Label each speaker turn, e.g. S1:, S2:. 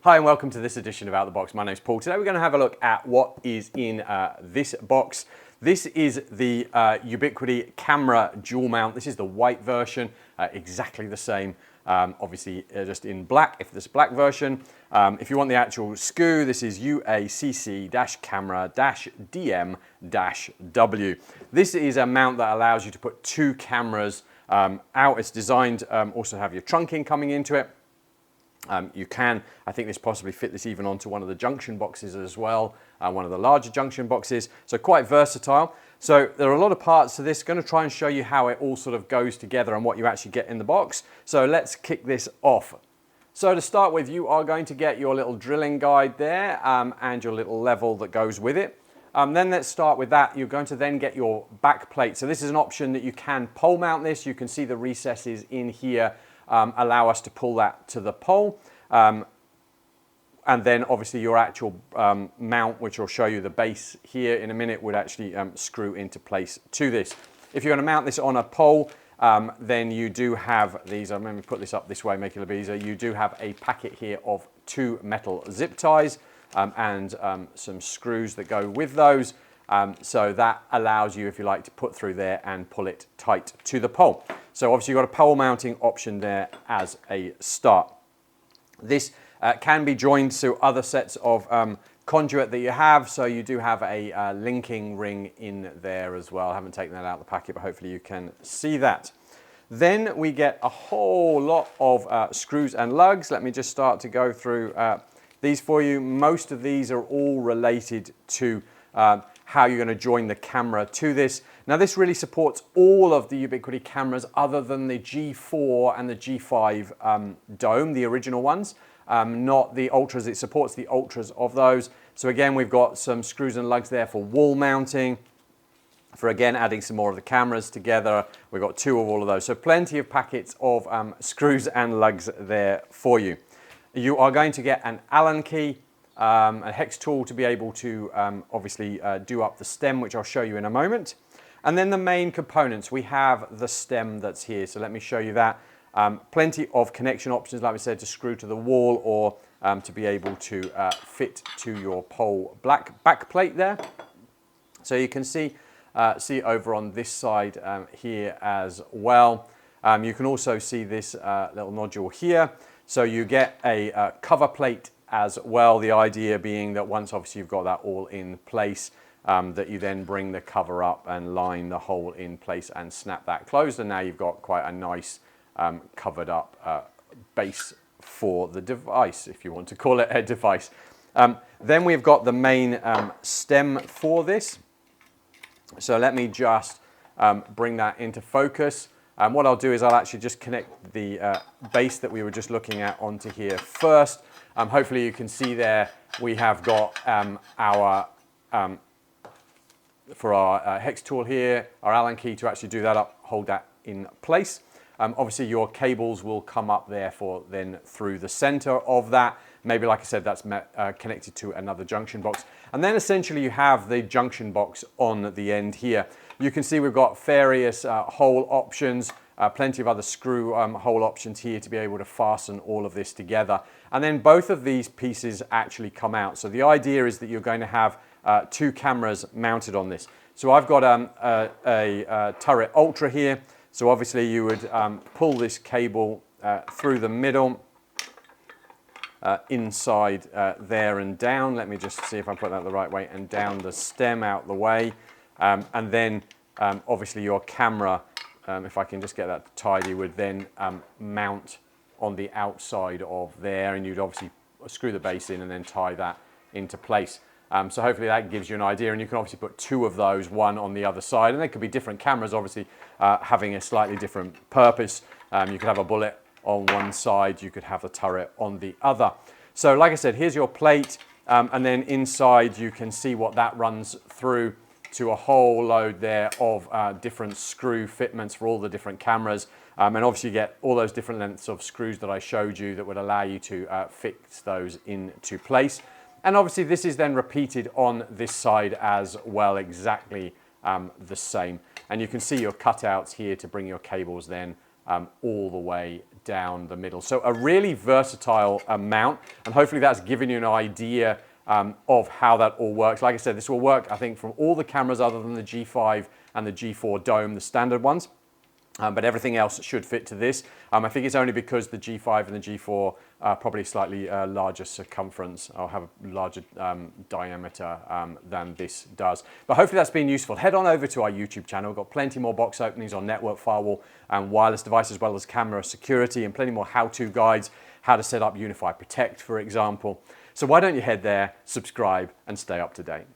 S1: Hi and welcome to this edition of Out the Box. My name's Paul. Today we're going to have a look at what is in this box. This is the Ubiquiti Camera Dual Mount. This is the white version, exactly the same, obviously just in black if there's a black version. If you want the actual SKU, this is UACC-Camera-DM-W. This is a mount that allows you to put two cameras out. It's designed also to have your trunking coming into it. You can, I think this possibly fit this even onto one of the junction boxes as well, one of the larger junction boxes, so quite versatile. So there are a lot of parts to this. Going to try and show you how it all sort of goes together and what you actually get in the box. So let's kick this off. So to start with, you are going to get your little drilling guide there and your little level that goes with it. Then let's start with that. You're going to then get your back plate. So this is an option that you can pole mount this. You can see the recesses in here allow us to pull that to the pole. And then obviously your actual mount, which will show you the base here in a minute, would actually screw into place to this. If you're going to mount this on a pole, then you do have these, let me put this up this way, make it a bit easier. You do have a packet here of 2 metal zip ties and some screws that go with those. So that allows you, if you like, to put through there and pull it tight to the pole. So obviously you've got a pole mounting option there as a start. This can be joined to other sets of conduit that you have. So you do have a linking ring in there as well. I haven't taken that out of the packet, but hopefully you can see that. Then we get a whole lot of screws and lugs. Let me just start to go through these for you. Most of these are all related to how you're going to join the camera to this. Now this really supports all of the Ubiquiti cameras other than the G4 and the G5 dome, the original ones, not the Ultras. It supports the Ultras of those. So again, we've got some screws and lugs there for wall mounting, for again adding some more of the cameras together. We've got 2 of all of those. So plenty of packets of screws and lugs there for you. You are going to get an Allen key, a hex tool to be able to obviously do up the stem, which I'll show you in a moment. And then the main components, we have the stem that's here. So let me show you that. Plenty of connection options, like we said, to screw to the wall or to be able to fit to your pole back plate there. So you can see over on this side here as well. You can also see this little nodule here. So you get a cover plate as well, the idea being that once obviously you've got that all in place, that you then bring the cover up and line the hole in place and snap that closed, and now you've got quite a nice covered up base for the device, if you want to call it a device. Then we've got the main stem for this. So let me just bring that into focus. What I'll do is I'll actually just connect the base that we were just looking at onto here first. Hopefully you can see there we have got for our hex tool here, our Allen key to actually do that up, hold that in place. Obviously your cables will come up therefore then through the center of that. Maybe, like I said, that's connected to another junction box. And then essentially you have the junction box on the end here. You can see we've got various hole options, plenty of other screw hole options here to be able to fasten all of this together. And then both of these pieces actually come out. So the idea is that you're going to have 2 cameras mounted on this. So I've got a turret Ultra here. So obviously you would pull this cable through the middle, inside there and down. Let me just see if I put that the right way, and down the stem out the way. And then obviously your camera, if I can just get that tidy, would then mount on the outside of there, and you'd obviously screw the base in and then tie that into place. So hopefully that gives you an idea, and you can obviously put 2 of those, one on the other side, and they could be different cameras, obviously having a slightly different purpose. You could have a bullet on one side, you could have the turret on the other. So like I said, here's your plate, and then inside you can see what that runs through to a whole load there of different screw fitments for all the different cameras. And obviously you get all those different lengths of screws that I showed you that would allow you to fix those into place. And obviously this is then repeated on this side as well, exactly the same. And you can see your cutouts here to bring your cables then all the way down the middle. So a really versatile mount, and hopefully that's given you an idea of how that all works. Like I said, this will work, I think, from all the cameras other than the G5 and the G4 Dome, the standard ones. But everything else should fit to this. I think it's only because the G5 and the G4 are probably slightly larger circumference or have a larger diameter than this does. But hopefully that's been useful. Head on over to our YouTube channel. We've got plenty more box openings on network, firewall and wireless devices, as well as camera security, and plenty more how-to guides, how to set up UniFi Protect, for example. So why don't you head there, subscribe and stay up to date.